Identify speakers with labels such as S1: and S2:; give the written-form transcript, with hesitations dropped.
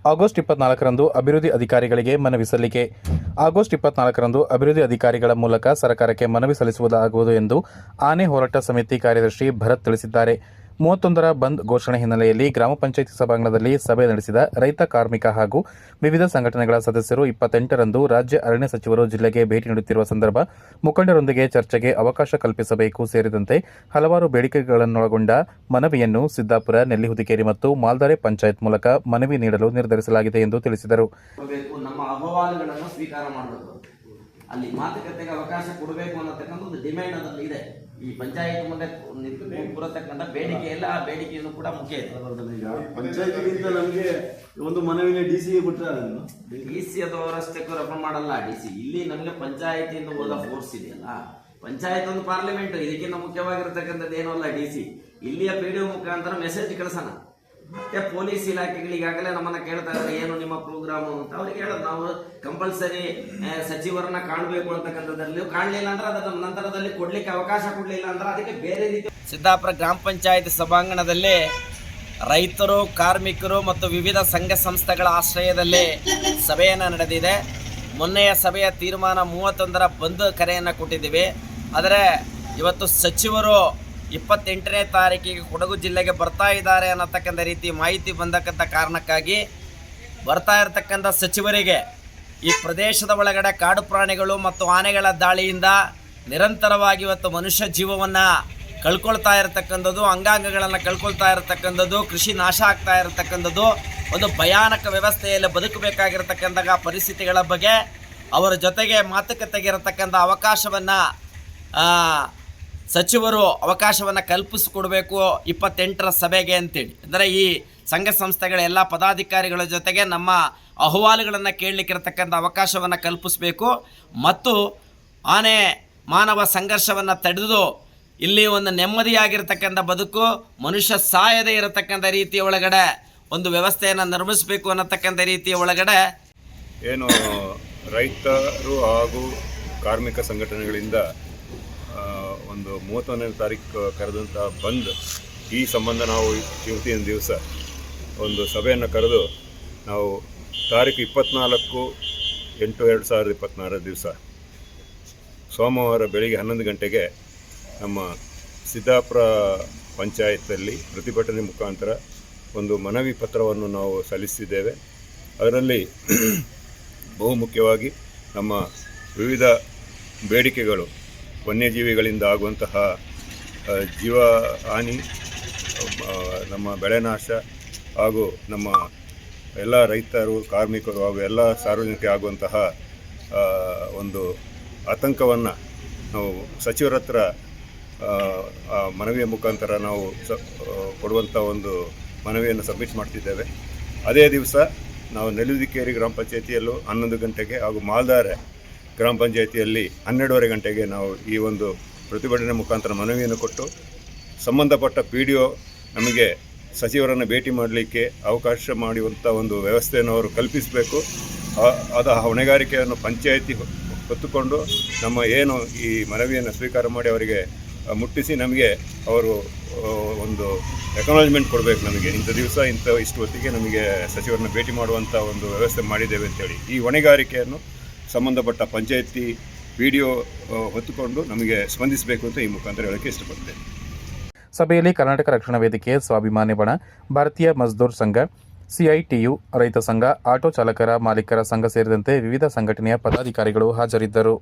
S1: August 24ರಂದು ಅಭಿವೃದ್ಧಿ ಅಧಿಕಾರಿಗಳಿಗೆ ಮನವಿ ಸಲ್ಲಿಕೆ. ಆಗಸ್ಟ್ 24ರಂದು ಅಭಿವೃದ್ಧಿ ಅಧಿಕಾರಿಗಳ ಮೂಲಕ ಸರ್ಕಾರಕ್ಕೆ ಮನವಿ ಸಲ್ಲಿಸುವುದಾಗುವುದು ಎಂದು ಆನೆ ಹೋರಾಟ ಸಮಿತಿ ಕಾರ್ಯದರ್ಶಿ ಭರತ್ ತಿಳಿಸಿದ್ದಾರೆ. 31ರ ಬಂದ್ ಘೋಷಣೆ ಹಿನ್ನೆಲೆಯಲ್ಲಿ ಗ್ರಾಮ ಪಂಚಾಯಿತಿ ಸಭಾಂಗಣದಲ್ಲಿ ಸಭೆ ನಡೆಸಿದ ರೈತ, ಕಾರ್ಮಿಕ ಹಾಗೂ ವಿವಿಧ ಸಂಘಟನೆಗಳ ಸದಸ್ಯರು 28ರಂದು ರಾಜ್ಯ ಅರಣ್ಯ ಸಚಿವರು ಜಿಲ್ಲೆಗೆ ಭೇಟಿ ನೀಡುತ್ತಿರುವ ಸಂದರ್ಭ ಮುಖಂಡರೊಂದಿಗೆ ಚರ್ಚೆಗೆ ಅವಕಾಶ ಕಲ್ಪಿಸಬೇಕು ಸೇರಿದಂತೆ ಹಲವಾರು ಬೇಡಿಕೆಗಳನ್ನೊಳಗೊಂಡ ಮನವಿಯನ್ನು ಸಿದ್ದಾಪುರ, ನೆಲ್ಲಿಹುದಿಕೇರಿ ಮತ್ತು ಮಾಲ್ದಾರೆ ಪಂಚಾಯತ್ ಮೂಲಕ ಮನವಿ ನೀಡಲು ನಿರ್ಧರಿಸಲಾಗಿದೆ ಎಂದು ತಿಳಿಸಿದರು.
S2: ನಮ್ಮ ಅಹವಾಲುಗಳನ್ನು ಸ್ವೀಕಾರ ಮಾಡಬೇಕು, ಅಲ್ಲಿ ಮಾತುಕತೆಗೆ ಅವಕಾಶ ಕೊಡಬೇಕು ಅನ್ನತಕ್ಕಂಥ ಒಂದು ಡಿಮ್ಯಾಂಡ್ ಅದರಲ್ಲಿ ಇದೆ. ಈ ಪಂಚಾಯತ್ ಮುಂದೆ ಕೂರತಕ್ಕಂಥ ಬೇಡಿಕೆ ಎಲ್ಲ, ಆ ಬೇಡಿಕೆಯನ್ನು ಕೂಡ ಮುಖ್ಯ ಇದೆ.
S3: ಪಂಚಾಯತಿಗಿಂತ ನಮಗೆ ಒಂದು ಮನವಿನ ಡಿಸಿಗೆ ಕೊಟ್ಟರೆ
S2: ಡಿಸಿ ಅದು ಅವರಷ್ಟಕ್ಕೂ ರೆಫರ್ ಮಾಡಲ್ಲ. ಡಿಸಿ ಇಲ್ಲಿ ನಮಗೆ ಪಂಚಾಯತಿಯಿಂದ ಹೋದ ಫೋರ್ಸ್ ಇದೆಯಲ್ಲ, ಪಂಚಾಯತ್ ಒಂದು ಪಾರ್ಲಿಮೆಂಟ್, ಇದಕ್ಕಿಂತ ಮುಖ್ಯವಾಗಿರತಕ್ಕಂಥದ್ದು ಏನೂ ಅಲ್ಲ. ಡಿಸಿ ಇಲ್ಲಿಯ ಪಿಡಿಒ ಮುಖಾಂತರ ಮೆಸೇಜ್ ಕಳಿಸೋಣ. ಮತ್ತೆ ಪೊಲೀಸ್ ಇಲಾಖೆಗಳು ಈಗಾಗಲೇ ನಮ್ಮನ್ನ ಕೇಳ್ತಾ ಇದ್ದಾರೆ, ಏನು ನಿಮ್ಮ ಪ್ರೋಗ್ರಾಮ್ ಅಂತ. ಅವ್ರಿಗೆ ಹೇಳೋದು, ನಾವು ಕಂಪಲ್ಸರಿ ಸಚಿವರನ್ನ ಕಾಣಬೇಕು ಅಂತಕ್ಕಂಥದ್ರಲ್ಲಿ ಕಾಣಲಿಲ್ಲ ಅಂದ್ರೆ ಅದರ ನಂತರದಲ್ಲಿ ಕೊಡ್ಲಿಕ್ಕೆ ಅವಕಾಶ ಕೊಡಲಿಲ್ಲ ಅಂದ್ರೆ ಅದಕ್ಕೆ ಬೇರೆ ರೀತಿ. ಸಿದ್ದಾಪುರ ಗ್ರಾಮ ಪಂಚಾಯತ್ ಸಭಾಂಗಣದಲ್ಲಿ ರೈತರು, ಕಾರ್ಮಿಕರು ಮತ್ತು ವಿವಿಧ ಸಂಘ ಸಂಸ್ಥೆಗಳ ಆಶ್ರಯದಲ್ಲಿ ಸಭೆಯನ್ನು ನಡೆದಿದೆ. ಮೊನ್ನೆಯ ಸಭೆಯ ತೀರ್ಮಾನ 31ರ ಬಂದ್ ಕರೆಯನ್ನು ಕೊಟ್ಟಿದ್ದೀವಿ. ಆದರೆ ಇವತ್ತು ಸಚಿವರು 28ನೇ ತಾರೀಕಿಗೆ ಕೊಡಗು ಜಿಲ್ಲೆಗೆ ಬರ್ತಾ ಇದ್ದಾರೆ ಅನ್ನತಕ್ಕಂಥ ರೀತಿ ಮಾಹಿತಿ ಬಂದಕ್ಕಂಥ ಕಾರಣಕ್ಕಾಗಿ ಬರ್ತಾ ಇರತಕ್ಕಂಥ ಸಚಿವರಿಗೆ ಈ ಪ್ರದೇಶದ ಒಳಗಡೆ ಕಾಡು ಪ್ರಾಣಿಗಳು ಮತ್ತು ಆನೆಗಳ ದಾಳಿಯಿಂದ ನಿರಂತರವಾಗಿ ಇವತ್ತು ಮನುಷ್ಯ ಜೀವವನ್ನು ಕಳ್ಕೊಳ್ತಾ ಇರತಕ್ಕಂಥದ್ದು, ಅಂಗಾಂಗಗಳನ್ನು ಕಳ್ಕೊಳ್ತಾ ಇರತಕ್ಕಂಥದ್ದು, ಕೃಷಿ ನಾಶ ಆಗ್ತಾ ಇರತಕ್ಕಂಥದ್ದು, ಒಂದು ಭಯಾನಕ ವ್ಯವಸ್ಥೆಯಲ್ಲಿ ಬದುಕಬೇಕಾಗಿರತಕ್ಕಂಥ ಪರಿಸ್ಥಿತಿಗಳ ಬಗ್ಗೆ ಅವರ ಜೊತೆಗೆ ಮಾತುಕತೆಗಿರತಕ್ಕಂಥ ಅವಕಾಶವನ್ನು ಸಚಿವರು ಅವಕಾಶವನ್ನು ಕಲ್ಪಿಸಿಕೊಡಬೇಕು 28ರ ಸಭೆಗೆ ಅಂತೇಳಿ. ಅಂದರೆ ಈ ಸಂಘ ಸಂಸ್ಥೆಗಳ ಎಲ್ಲ ಪದಾಧಿಕಾರಿಗಳ ಜೊತೆಗೆ ನಮ್ಮ ಅಹವಾಲುಗಳನ್ನು ಕೇಳಲಿಕ್ಕಿರತಕ್ಕಂಥ ಅವಕಾಶವನ್ನು ಕಲ್ಪಿಸಬೇಕು ಮತ್ತು ಆನೆ ಮಾನವ ಸಂಘರ್ಷವನ್ನು ತಡೆದು ಇಲ್ಲಿ ಒಂದು ನೆಮ್ಮದಿಯಾಗಿರ್ತಕ್ಕಂಥ ಬದುಕು, ಮನುಷ್ಯ ಸಾಯದೇ ಇರತಕ್ಕಂಥ ರೀತಿಯ ಒಳಗಡೆ ಒಂದು ವ್ಯವಸ್ಥೆಯನ್ನು ನಿರ್ಮಿಸಬೇಕು ಅನ್ನತಕ್ಕಂಥ ರೀತಿಯ ಒಳಗಡೆ
S4: ಏನು ರೈತರು ಹಾಗೂ ಕಾರ್ಮಿಕ ಸಂಘಟನೆಗಳಿಂದ ಒಂದು 31ನೇ ತಾರೀಕು ಕರೆದಂಥ ಬಂದ್, ಈ ಸಂಬಂಧ ನಾವು ಇವತ್ತಿನ ದಿವಸ ಒಂದು ಸಭೆಯನ್ನು ಕರೆದು ನಾವು ತಾರೀಕು 24/8/2024 ದಿವಸ ಸೋಮವಾರ ಬೆಳಿಗ್ಗೆ 11 ಗಂಟೆಗೆ ನಮ್ಮ ಸಿದ್ದಾಪುರ ಪಂಚಾಯತಲ್ಲಿ ಪ್ರತಿಭಟನೆ ಮುಖಾಂತರ ಒಂದು ಮನವಿ ಪತ್ರವನ್ನು ನಾವು ಸಲ್ಲಿಸಿದ್ದೇವೆ. ಅದರಲ್ಲಿ ಬಹುಮುಖ್ಯವಾಗಿ ನಮ್ಮ ವಿವಿಧ ಬೇಡಿಕೆಗಳು, ವನ್ಯಜೀವಿಗಳಿಂದ ಆಗುವಂತಹ ಜೀವ ಹಾನಿ, ನಮ್ಮ ಬೆಳೆ ನಾಶ ಹಾಗೂ ನಮ್ಮ ಎಲ್ಲ ರೈತರು, ಕಾರ್ಮಿಕರು ಹಾಗೂ ಎಲ್ಲ ಸಾರ್ವಜನಿಕರಿಗೆ ಆಗುವಂತಹ ಒಂದು ಆತಂಕವನ್ನು ನಾವು ಸಚಿವರ ಹತ್ರ ಮನವಿಯ ಮುಖಾಂತರ ನಾವು ಕೊಡುವಂಥ ಒಂದು ಮನವಿಯನ್ನು ಸಬ್ಮಿಟ್ ಮಾಡ್ತಿದ್ದೇವೆ. ಅದೇ ದಿವಸ ನಾವು ನೆಲ್ಲಿಹುದಿಕೇರಿ ಗ್ರಾಮ ಪಂಚಾಯತಿಯಲ್ಲೂ 11 ಗಂಟೆಗೆ ಹಾಗೂ ಮಾಲ್ದಾರೆ ಗ್ರಾಮ ಪಂಚಾಯತಿಯಲ್ಲಿ 12:30 ಗಂಟೆಗೆ ನಾವು ಈ ಒಂದು ಪ್ರತಿಭಟನೆ ಮುಖಾಂತರ ಮನವಿಯನ್ನು ಕೊಟ್ಟು ಸಂಬಂಧಪಟ್ಟ PDO ನಮಗೆ ಸಚಿವರನ್ನು ಭೇಟಿ ಮಾಡಲಿಕ್ಕೆ ಅವಕಾಶ ಮಾಡುವಂಥ ಒಂದು ವ್ಯವಸ್ಥೆಯನ್ನು ಅವರು ಕಲ್ಪಿಸಬೇಕು. ಅದು ಹೊಣೆಗಾರಿಕೆಯನ್ನು ಪಂಚಾಯತಿ ಹೊತ್ತುಕೊಂಡು ನಮ್ಮ ಏನು ಈ ಮನವಿಯನ್ನು ಸ್ವೀಕಾರ ಮಾಡಿ ಅವರಿಗೆ ಮುಟ್ಟಿಸಿ ನಮಗೆ ಅವರು ಒಂದು ಎಕ್ನಾಲಜ್ಮೆಂಟ್ ಕೊಡಬೇಕು. ನಮಗೆ ಇಂಥ ದಿವಸ ಇಷ್ಟು ಹೊತ್ತಿಗೆ ನಮಗೆ ಸಚಿವರನ್ನು ಭೇಟಿ ಮಾಡುವಂಥ ಒಂದು ವ್ಯವಸ್ಥೆ ಮಾಡಿದ್ದೇವೆ ಅಂತೇಳಿ ಈ ಹೊಣೆಗಾರಿಕೆಯನ್ನು ಸಂಬಂಧಪಟ್ಟ ಪಂಚಾಯತಿ PDO ಹೊತ್ತುಕೊಂಡು ನಮಗೆ ಸ್ಪಂದಿಸಬೇಕು ಅಂತ ಈ ಮುಖಾಂತರ ಹೇಳಕ್ಕೆ ಇಷ್ಟಪಡ್ತೇನೆ.
S1: ಸಭೆಯಲ್ಲಿ ಕರ್ನಾಟಕ ರಕ್ಷಣಾ ವೇದಿಕೆ, ಸ್ವಾಭಿಮಾನಿ ಬಣ, ಭಾರತೀಯ ಮಜ್ದೂರ್ ಸಂಘ, CITU, ರೈತ ಸಂಘ, ಆಟೋ ಚಾಲಕರ ಮಾಲೀಕರ ಸಂಘ ಸೇರಿದಂತೆ ವಿವಿಧ ಸಂಘಟನೆಯ ಪದಾಧಿಕಾರಿಗಳು ಹಾಜರಿದ್ದರು.